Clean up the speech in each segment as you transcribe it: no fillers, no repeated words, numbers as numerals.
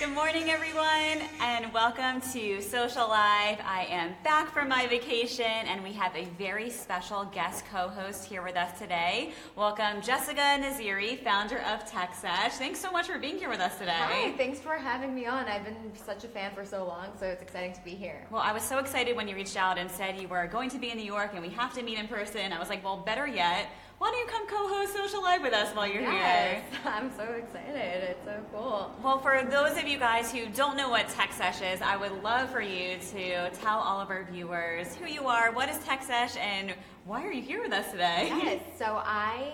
Good morning, everyone, and welcome to SocialLIVE. I am back from my vacation, and we have a very special guest co-host here with us today. Welcome, Jessica Naziri, founder of TechSesh. Thanks so much for being here with us today. Hi, thanks for having me on. I've been such a fan for so long, so it's exciting to be here. Well, I was so excited when you reached out and said you were going to be in New York and we have to meet in person. I was like, well, better yet, why don't you come co-host SocialLIVE with us while you're here? I'm so excited. It's so cool. Well, for those of you guys who don't know what TechSesh is, I would love for you to tell all of our viewers who you are, what is TechSesh, and why are you here with us today? Yes, so I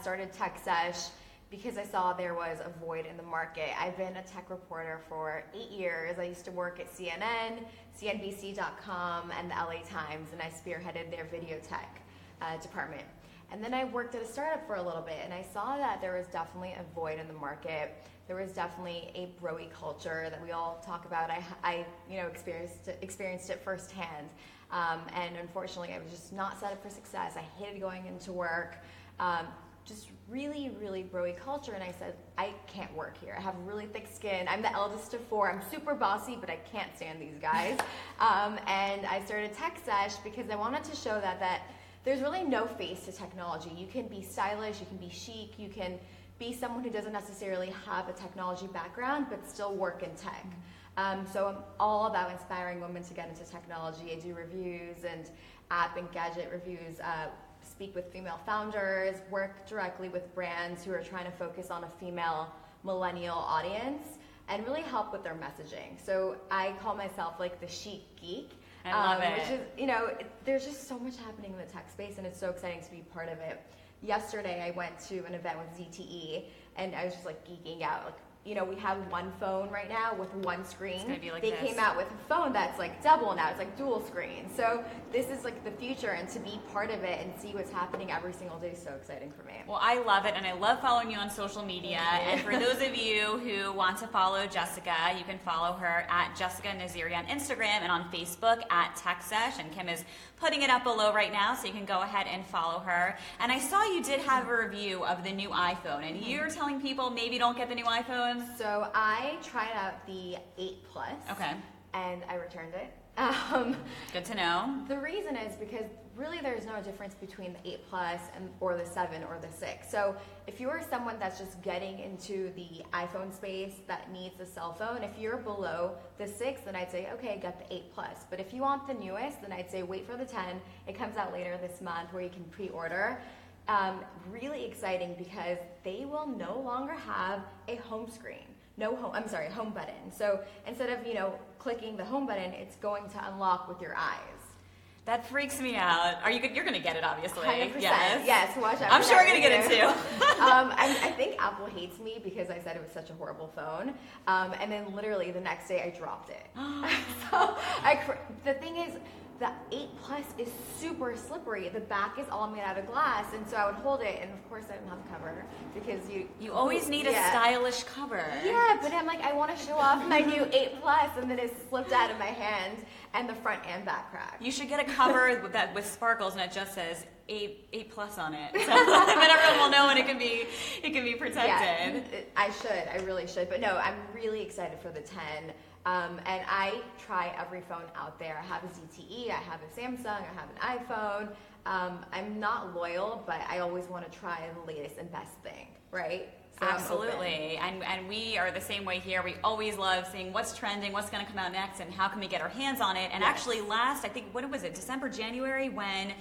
started TechSesh because I saw there was a void in the market. I've been a tech reporter for 8 years. I used to work at CNN, CNBC.com, and the LA Times, and I spearheaded their video tech department. And then I worked at a startup for a little bit, and I saw that there was definitely a void in the market. There was definitely a bro-y culture that we all talk about. I experienced it firsthand, and unfortunately, I was just not set up for success. I hated going into work. Just really, really bro-y culture, and I said, I can't work here. I have really thick skin. I'm the eldest of 4. I'm super bossy, but I can't stand these guys. And I started TechSesh because I wanted to show that there's really no face to technology. You can be stylish, you can be chic, you can be someone who doesn't necessarily have a technology background, but still work in tech. So I'm all about inspiring women to get into technology. I do reviews and app and gadget reviews, speak with female founders, work directly with brands who are trying to focus on a female millennial audience, and really help with their messaging. So I call myself like the chic geek. I love it. Which is, there's just so much happening in the tech space, and it's so exciting to be part of it. Yesterday, I went to an event with ZTE, and I was just like geeking out. Like, we have one phone right now with one screen. It's gonna be like they this. came out with a phone that's like double now. It's like dual screen. So this is like the future, and to be part of it and see what's happening every single day is so exciting for me. Well, I love it, and I love following you on social media. And for those of you who want to follow Jessica, you can follow her at Jessica Naziri on Instagram and on Facebook at TechSesh, and Kim is putting it up below right now, so you can go ahead and follow her. And I saw you did have a review of the new iPhone, and you're telling people maybe don't get the new iPhone. So I tried out the 8 Plus. Okay. And I returned it. Good to know. The reason is because really there's no difference between the 8 Plus or the 7 or the 6. So if you're someone that's just getting into the iPhone space that needs a cell phone, if you're below the 6, then I'd say, okay, get the 8 Plus. But if you want the newest, then I'd say wait for the 10. It comes out later this month where you can pre-order. Really exciting because they will no longer have a home screen. Home button. So instead of, clicking the home button, it's going to unlock with your eyes. That freaks me out. You're going to get it, obviously. 100%. Yes. Yes, watch out. I'm sure we're going to get it too. I think Apple hates me because I said it was such a horrible phone. And then literally the next day I dropped it. So the thing is, the 8 Plus is super slippery. The back is all made out of glass, and so I would hold it, and of course I didn't have a cover because you always need a stylish cover. Yeah, but I'm like, I want to show off my new 8 Plus, and then it slipped out of my hand, and the front and back cracked. You should get a cover with sparkles, and it just says 8 Plus on it, so then everyone will know, and it can be protected. Yeah, I really should. But no, I'm really excited for the 10. And I try every phone out there. I have a ZTE, I have a Samsung, I have an iPhone. I'm not loyal, but I always want to try the latest and best thing, right? So absolutely, and we are the same way here. We always love seeing what's trending, what's going to come out next, and how can we get our hands on it. And actually last, I think, what was it, December, January, when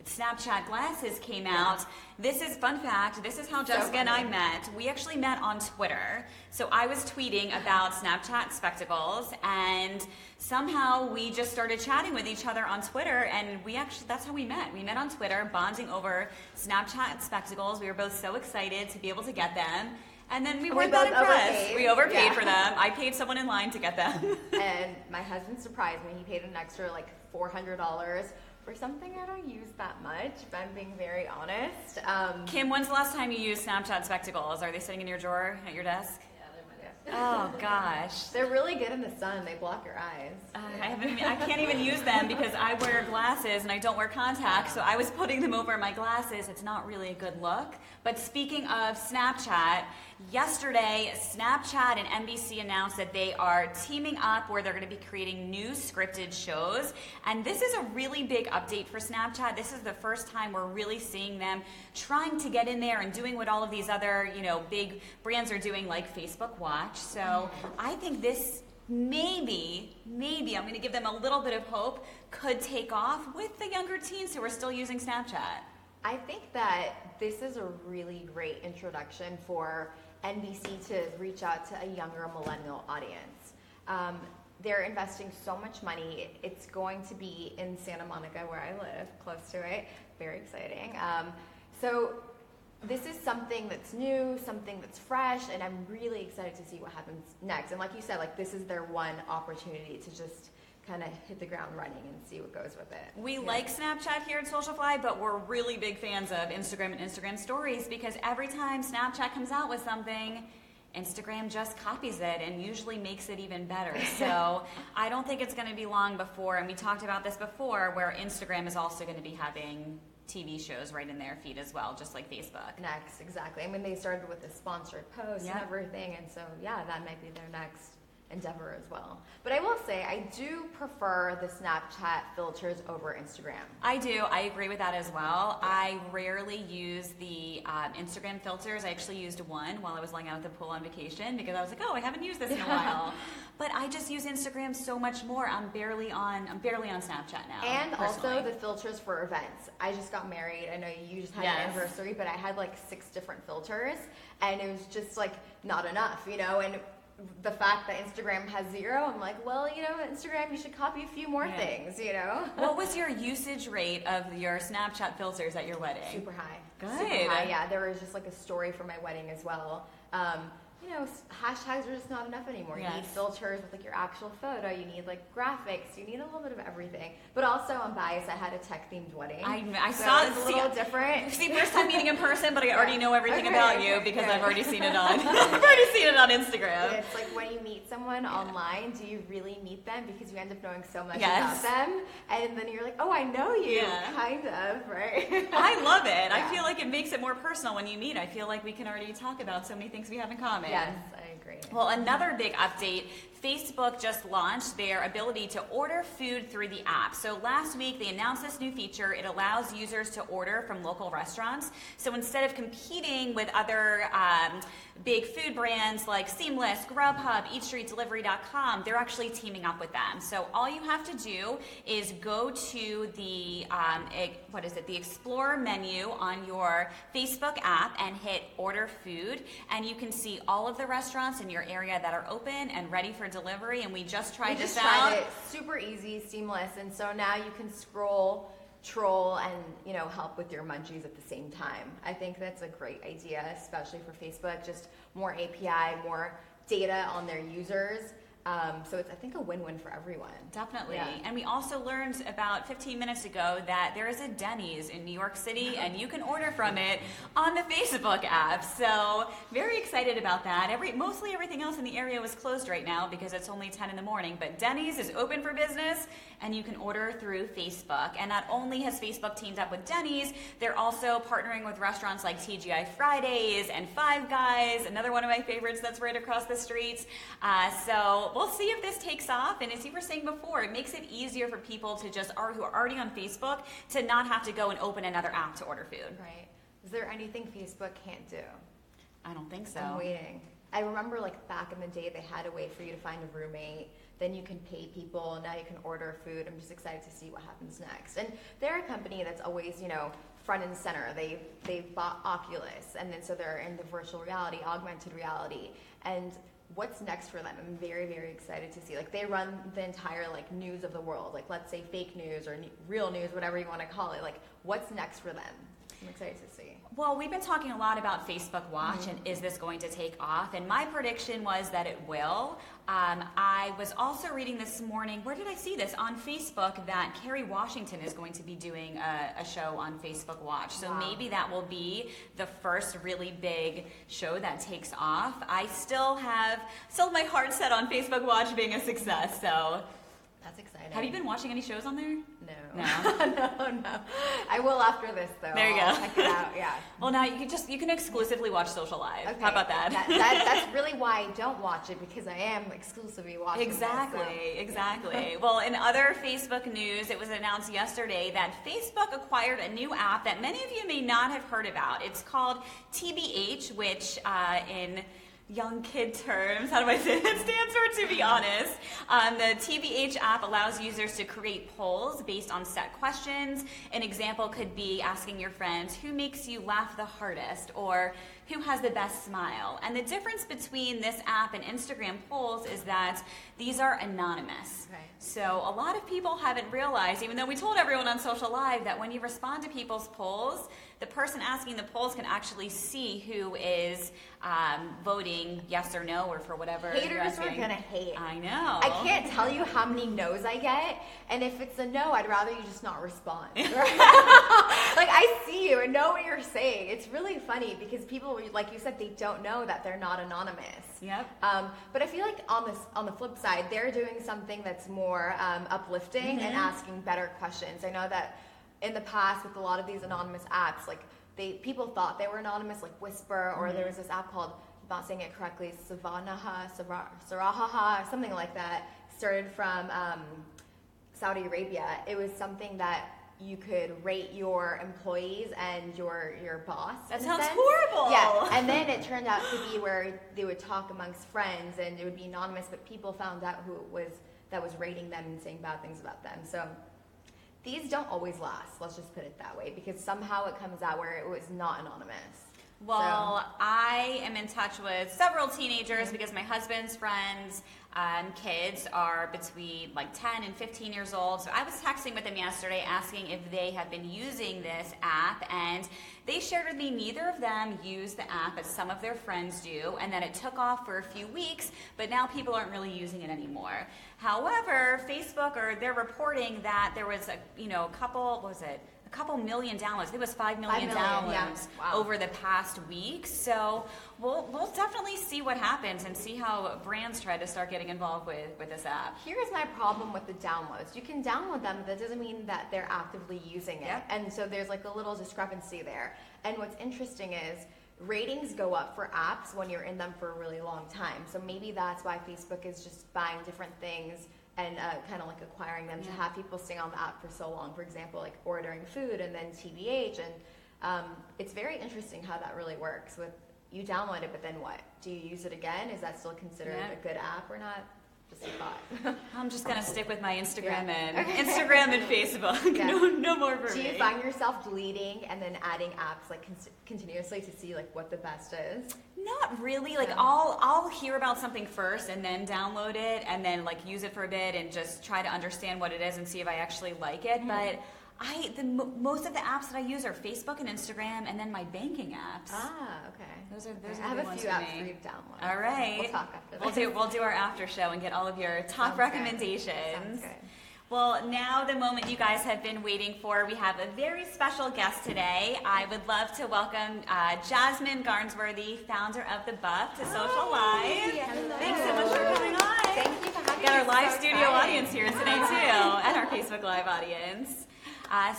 Snapchat glasses came out. This is, fun fact, this is how Jessica and I met. We actually met on Twitter. So I was tweeting about Snapchat spectacles, and somehow we just started chatting with each other on Twitter, and that's how we met. We met on Twitter, bonding over Snapchat spectacles. We were both so excited to be able to get them. And then we weren't that impressed. We overpaid for them. I paid someone in line to get them. And my husband surprised me. He paid an extra like $400 for something I don't use that much, if I'm being very honest. Kim, when's the last time you used Snapchat spectacles? Are they sitting in your drawer at your desk? Yeah, they're in my desk. Oh gosh. They're really good in the sun. They block your eyes. I can't even use them because I wear glasses and I don't wear contacts, so I was putting them over my glasses. It's not really a good look. But speaking of Snapchat, yesterday Snapchat and NBC announced that they are teaming up where they're going to be creating new scripted shows. And this is a really big update for Snapchat. This is the first time we're really seeing them trying to get in there and doing what all of these other, big brands are doing, like Facebook Watch. So I think this maybe, I'm going to give them a little bit of hope, could take off with the younger teens who are still using Snapchat. I think that this is a really great introduction for NBC to reach out to a younger millennial audience. They're investing so much money. It's going to be in Santa Monica, where I live, close to it. Very exciting. So this is something that's new, something that's fresh, and I'm really excited to see what happens next. And like you said, this is their one opportunity to just kind of hit the ground running and see what goes with it. We like Snapchat here at SocialFly, but we're really big fans of Instagram and Instagram stories because every time Snapchat comes out with something, Instagram just copies it and usually makes it even better. So I don't think it's going to be long before, and we talked about this before, where Instagram is also going to be having TV shows right in their feed as well, just like Facebook. Next, exactly. I mean, they started with a sponsored post and everything, and so that might be their next endeavor as well. But I will say, I do prefer the Snapchat filters over Instagram. I do. I agree with that as well. I rarely use the Instagram filters. I actually used one while I was lying out at the pool on vacation because I was like, I haven't used this in a while. But I just use Instagram so much more. I'm barely on Snapchat now. And personally, also the filters for events. I just got married. I know you just had an anniversary, but I had 6 different filters, and it was just not enough, and the fact that Instagram has 0, I'm like, Instagram, you should copy a few more things, What was your usage rate of your Snapchat filters at your wedding? Super high. Good. Super high, yeah. There was just a story for my wedding as well. Hashtags are just not enough anymore. You need filters with your actual photo. You need graphics. You need a little bit of everything. But also, I'm biased. I had a tech-themed wedding. I saw it's a little different. See, first time meeting in person, but I already know everything about you because I've already seen it on. I've already seen it on Instagram. It's like when you meet someone online, do you really meet them because you end up knowing so much about them, and then you're like, I know you, kind of, right? I love it. I feel like it makes it more personal when you meet. I feel like we can already talk about so many things we have in common. Yes, I agree. Well, another big update, Facebook just launched their ability to order food through the app. So last week they announced this new feature. It allows users to order from local restaurants. So instead of competing with other big food brands like Seamless, Grubhub, EatStreetDelivery.com, they're actually teaming up with them. So all you have to do is go to the the Explore menu on your Facebook app and hit Order Food, and you can see all of the restaurants in your area that are open and ready for delivery. And we just tried this out. It. Super easy, seamless, and so now you can scroll, troll, and help with your munchies at the same time. I think that's a great idea, especially for Facebook. Just more API, more data on their users. So it's, I think, a win-win for everyone. Definitely. Yeah. And we also learned about 15 minutes ago that there is a Denny's in New York City, and you can order from it on the Facebook app. So very excited about that. Mostly everything else in the area was closed right now because it's only 10 in the morning, but Denny's is open for business, and you can order through Facebook. And not only has Facebook teamed up with Denny's, they're also partnering with restaurants like TGI Fridays and Five Guys, another one of my favorites that's right across the street. So we'll see if this takes off. And as you were saying before, it makes it easier for people to who are already on Facebook to not have to go and open another app to order food. Right. Is there anything Facebook can't do? I don't think so. I'm waiting. I remember back in the day, they had a way for you to find a roommate. Then you can pay people. Now you can order food. I'm just excited to see what happens next. And they're a company that's always, front and center. They bought Oculus, and then so they're in the virtual reality, augmented reality. And what's next for them? I'm very, very excited to see. They run the entire news of the world. Let's say fake news or real news, whatever you want to call it. What's next for them? I'm excited to see. Well, we've been talking a lot about Facebook Watch and is this going to take off? And my prediction was that it will. I was also reading this morning, where did I see this? On Facebook, that Kerry Washington is going to be doing a show on Facebook Watch. So maybe that will be the first really big show that takes off. I still have my heart set on Facebook Watch being a success. So that's exciting. Have you been watching any shows on there? No. No. I will after this, though. There you I'll go. Check it out, yeah. Well, now you can exclusively watch SocialLIVE. Okay. How about that? That's really why I don't watch it, because I am exclusively watching Exactly. Yeah. Well, in other Facebook news, it was announced yesterday that Facebook acquired a new app that many of you may not have heard about. It's called TBH, which in young kid terms, how do I say it? It stands for to be honest. The TBH app allows users to create polls based on set questions. An example could be asking your friends, who makes you laugh the hardest, or who has the best smile? And the difference between this app and Instagram polls is that these are anonymous. Okay. So a lot of people haven't realized, even though we told everyone on SocialLIVE, that when you respond to people's polls, the person asking the polls can actually see who is voting yes or no, or for whatever. Haters are gonna hate. I know. I can't tell you how many no's I get, and if it's a no, I'd rather you just not respond. Like, I see you and know what you're saying. It's really funny because people, like you said, they don't know that they're not anonymous. Yep. But I feel like on the flip side, they're doing something that's more uplifting and asking better questions. I know that in the past with a lot of these anonymous apps, like people thought they were anonymous, like Whisper, or there was this app called, I'm not saying it correctly, Sarahaha, something like that, started from Saudi Arabia. It was something that you could rate your employees and your boss. That sounds horrible. Yeah, and then it turned out to be where they would talk amongst friends, and it would be anonymous, but people found out who it was that was rating them and saying bad things about them. So these don't always last, let's just put it that way, because somehow it comes out where it was not anonymous. Well, I am in touch with several teenagers because my husband's friends and kids are between like 10 and 15 years old. So I was texting with them yesterday asking if they have been using this app, and they shared with me neither of them use the app, but some of their friends do, and then it took off for a few weeks, but now people aren't really using it anymore. However, Facebook, they're reporting that there was a couple million downloads. I think it was 5 million downloads over the past week. So we'll definitely see what happens and see how brands try to start getting involved with this app. Here's my problem with the downloads. You can download them, but that doesn't mean that they're actively using it. Yep. And so there's like a little discrepancy there. And what's interesting is ratings go up for apps when you're in them for a really long time. So maybe that's why Facebook is just buying different things and kind of like acquiring them to have people stay on the app for so long. For example, like ordering food and then TBH. And it's very interesting how that really works. With you download it, but then what? Do you use it again? Is that still considered a good app or not? Just a thought. I'm just going to stick with my Instagram Instagram and Facebook. Yeah. No more for me. Do you find yourself deleting and then adding apps like continuously to see like what the best is? Not really. Like I'll hear about something first and then download it and then like use it for a bit and just try to understand what it is and see if I actually like it. But most of the apps that I use are Facebook and Instagram, and then my banking apps. Ah, okay. Those are I have the a ones few for apps me. for you to download. All right. We'll talk after this. We'll do our after show and get all of your top Sounds recommendations. Sounds good. Well, now the moment you guys have been waiting for. We have a very special guest today. I would love to welcome Jasmine Garnsworthy, founder of The Buff, to SocialLIVE. Hello. Thanks so much for coming on. Thank you for having me. We got our live So studio exciting. audience here today too, and our Facebook Live audience.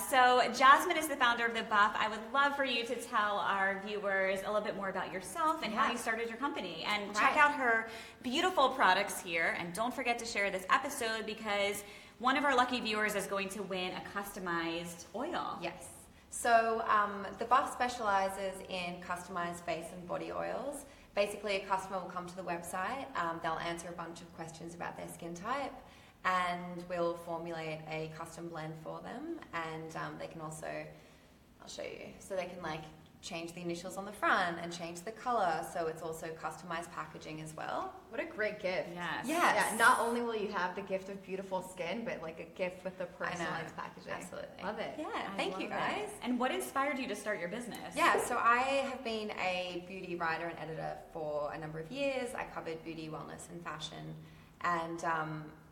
So Jasmine is the founder of The Buff. I would love for you to tell our viewers a little bit more about yourself and how you started your company. And check out her beautiful products here. And don't forget to share this episode because one of our lucky viewers is going to win a customized oil. Yes. So The Buff specializes in customized face and body oils. Basically, a customer will come to the website, they'll answer a bunch of questions about their skin type, and we'll formulate a custom blend for them. And they can also, I'll show you, so they can like change the initials on the front and change the color, so it's also customized packaging as well. What a great gift. Yes. Yes. Yeah, not only will you have the gift of beautiful skin, but like a gift with the personalized packaging. Absolutely. Love it. Yeah, I thank love you it. guys. And what inspired you to start your business? Yeah, so I have been a beauty writer and editor for a number of years. I covered beauty, wellness, and fashion. And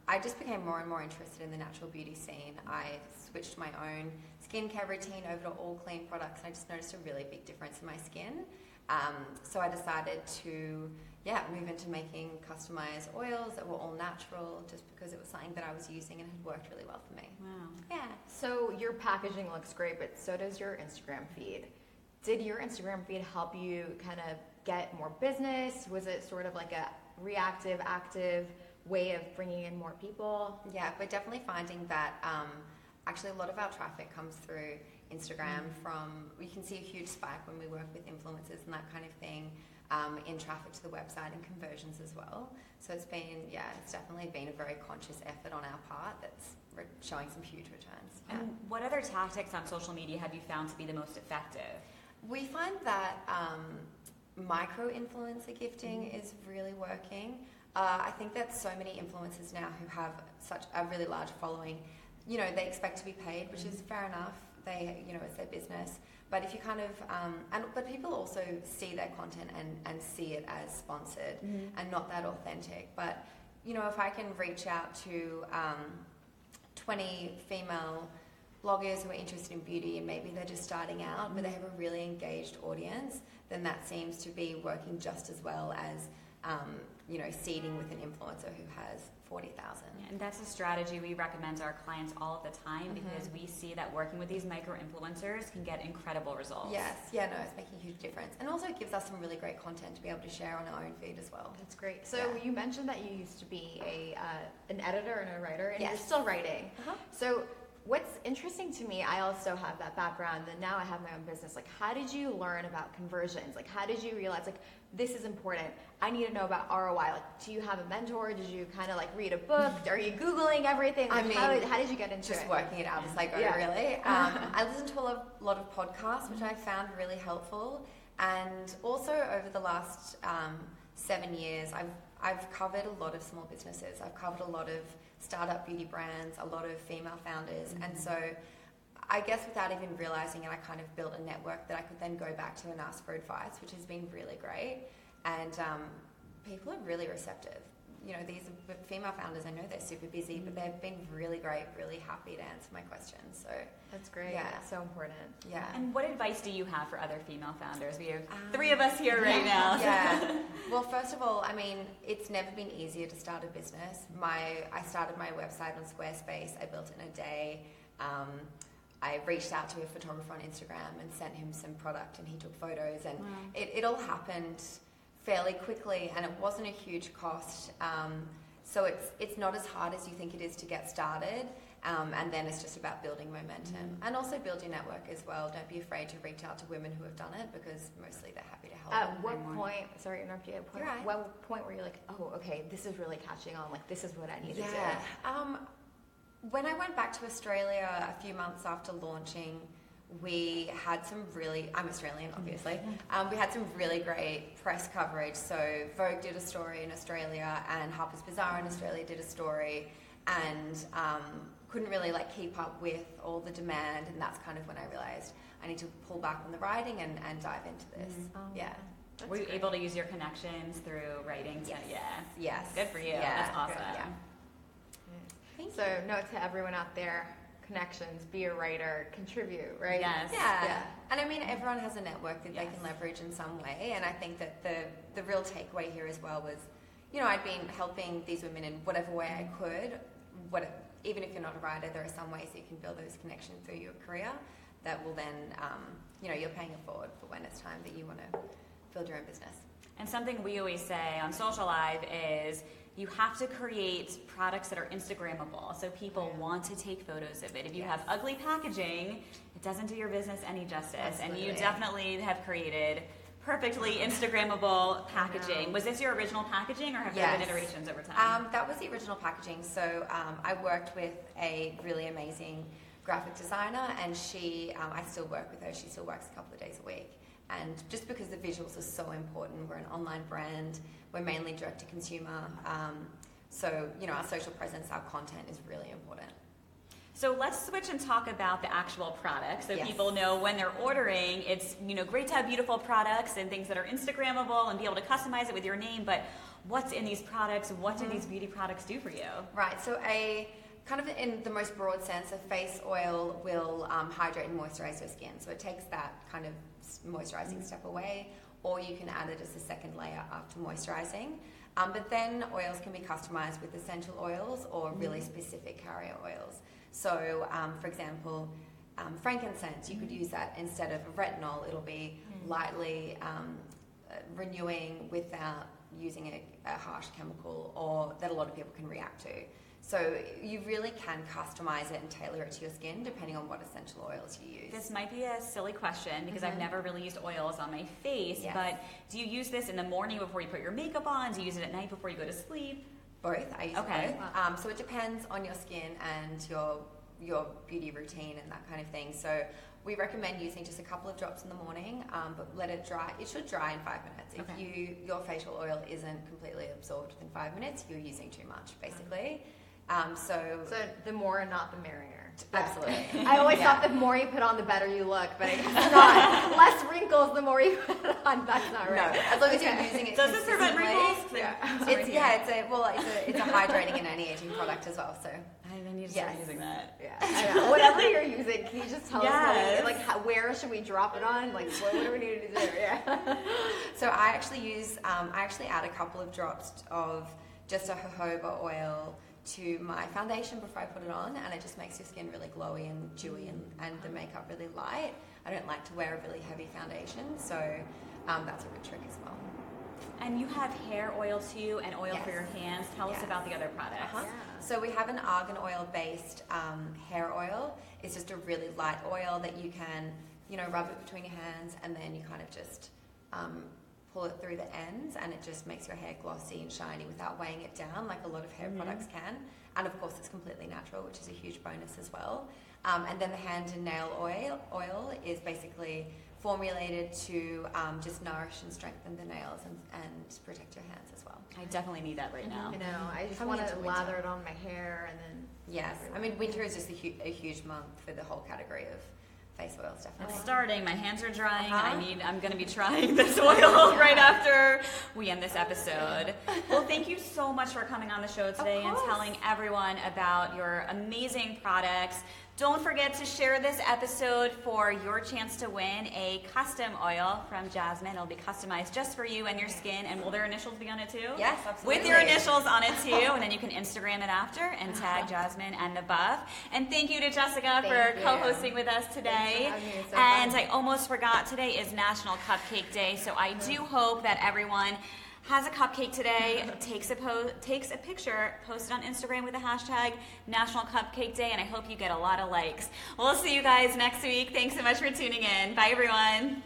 I just became more and more interested in the natural beauty scene. I switched my own skincare routine over to all clean products, and I just noticed a really big difference in my skin. So I decided to move into making customized oils that were all natural, just because it was something that I was using and had worked really well for me. Wow. Yeah. So your packaging looks great, but so does your Instagram feed. Did your Instagram feed help you kind of get more business? Was it sort of like a reactive, active way of bringing in more people? Yeah, we're definitely finding that actually a lot of our traffic comes through Instagram. We can see a huge spike when we work with influencers and that kind of thing, in traffic to the website and conversions as well. So it's definitely been a very conscious effort on our part that's showing some huge returns. Yeah. And what other tactics on social media have you found to be the most effective? We find that micro-influencer gifting is really working. I think that so many influencers now who have such a really large following, they expect to be paid, which is fair enough. They, it's their business. But if you kind of, but people also see their content and see it as sponsored and not that authentic. But, if I can reach out to 20 female bloggers who are interested in beauty and maybe they're just starting out, but they have a really engaged audience, then that seems to be working just as well as, seeding with an influencer who has 40,000. And that's a strategy we recommend to our clients all of the time, because we see that working with these micro influencers can get incredible results. Yes, it's making a huge difference. And also it gives us some really great content to be able to share on our own feed as well. That's great. So you mentioned that you used to be an editor and a writer, and Yes. you're still writing. Uh-huh. So what's interesting to me, I also have that background, and now I have my own business. Like, how did you learn about conversions? Like, how did you realize, like, this is important? I need to know about ROI. Like, do you have a mentor? Did you kind of like read a book? Are you Googling everything? Like, how did you get into just it? working it out as I go, really. I listened to a lot of podcasts, which I found really helpful. And also over the last 7 years, I've covered a lot of small businesses. I've covered a lot of startup beauty brands, a lot of female founders. And so I guess without even realizing it, I kind of built a network that I could then go back to and ask for advice, which has been really great. And people are really receptive. These female founders, I know they're super busy, but they've been really great, really happy to answer my questions. So That's great. Yeah. That's so important. yeah. And what advice do you have for other female founders? We have 3 of us here right now. Yeah. Well, first of all, I mean, it's never been easier to start a business. I started my website on Squarespace. I built it in a day. I reached out to a photographer on Instagram and sent him some product, and he took photos, and it all happened fairly quickly, and it wasn't a huge cost. So it's not as hard as you think it is to get started. And then it's just about building momentum and also build your network as well. Don't be afraid to reach out to women who have done it, because mostly they're happy to help. At what point, sorry to interrupt you, You're right. what point were you like, oh, okay, this is really catching on, like, this is what I need to do? When I went back to Australia a few months after launching, we had some really, I'm Australian obviously, we had some really great press coverage. So Vogue did a story in Australia, and Harper's Bazaar in Australia did a story, and couldn't really keep up with all the demand, and that's kind of when I realized I need to pull back on the writing and dive into this. That's Were you great. able to use your connections through writing? Yes. Good for you. Yeah. That's awesome. Yeah. Thank So note to everyone out there, connections, be a writer, contribute, right? Yes. Yeah. And I mean, everyone has a network that they can leverage in some way. And I think that the real takeaway here as well was, I'd been helping these women in whatever way I could. Even if you're not a writer, there are some ways that you can build those connections through your career that will then, you're paying it forward for when it's time that you want to build your own business. And something we always say on SocialLIVE is you have to create products that are Instagrammable, so people want to take photos of it. If you have ugly packaging, it doesn't do your business any justice. Absolutely. And you definitely have created perfectly Instagrammable packaging. Was this your original packaging, or have there been iterations over time? That was the original packaging. So I worked with a really amazing graphic designer, and she, I still work with her. She still works a couple of days a week. and just because the visuals are so important, we're an online brand, we're mainly direct to consumer, so our social presence, our content is really important. So let's switch and talk about the actual products, so Yes. people know when they're ordering. It's great to have beautiful products and things that are Instagrammable and be able to customize it with your name, but what's in these products? What do these beauty products do for you? Right, so kind of in the most broad sense, a face oil will hydrate and moisturize your skin. So it takes that kind of moisturizing step away, or you can add it as a second layer after moisturizing. But then oils can be customized with essential oils or really specific carrier oils. So, for example, frankincense, you could use that instead of retinol. It'll be lightly renewing without using a harsh chemical or that a lot of people can react to. So you really can customize it and tailor it to your skin depending on what essential oils you use. This might be a silly question because I've never really used oils on my face, but do you use this in the morning before you put your makeup on? Do you use it at night before you go to sleep? Both. I use both. Wow. So it depends on your skin and your beauty routine and that kind of thing. So we recommend using just a couple of drops in the morning, but let it dry. It should dry in 5 minutes. If your facial oil isn't completely absorbed within 5 minutes, you're using too much, basically. So the more, not the merrier. Absolutely. I always thought the more you put on, the better you look, but it's not. Less wrinkles, the more you put on. That's not right. No, as long as you're using it. Does this prevent wrinkles? It's a hydrating and anti-aging product as well. So I need to start using that. Yeah, I know. Whatever you're using, can you just tell us where should we drop it on? Like, what do we need to do? Yeah. So I actually add a couple of drops of just a jojoba oil to my foundation before I put it on, and it just makes your skin really glowy and dewy and the makeup really light. I don't like to wear a really heavy foundation, so that's a good trick as well. And you have hair oil too, and oil for your hands. Tell us about the other products. So we have an argan oil based hair oil. It's just a really light oil that you can, rub it between your hands, and then you kind of just pull it through the ends, and it just makes your hair glossy and shiny without weighing it down like a lot of hair products can. And of course it's completely natural, which is a huge bonus as well. And then the hand and nail oil is basically formulated to just nourish and strengthen the nails and protect your hands as well. I definitely need that right now. I know. I just want to lather it on my hair and then. Yes, I mean winter is just a huge month for the whole category of face oils, definitely. It's starting. My hands are drying. I'm going to be trying this oil right after we end this episode. Well, thank you so much for coming on the show today and telling everyone about your amazing products. Don't forget to share this episode for your chance to win a custom oil from Jasmine. It'll be customized just for you and your skin. And will their initials be on it too? Yes, absolutely. With your initials on it too. And then you can Instagram it after and tag Jasmine and the Buff. And thank you to Jessica for co-hosting with us today. And I almost forgot, today is National Cupcake Day. So I do hope that everyone has a cupcake today, takes a picture, post it on Instagram with the hashtag National Cupcake Day, and I hope you get a lot of likes. We'll see you guys next week. Thanks so much for tuning in. Bye, everyone.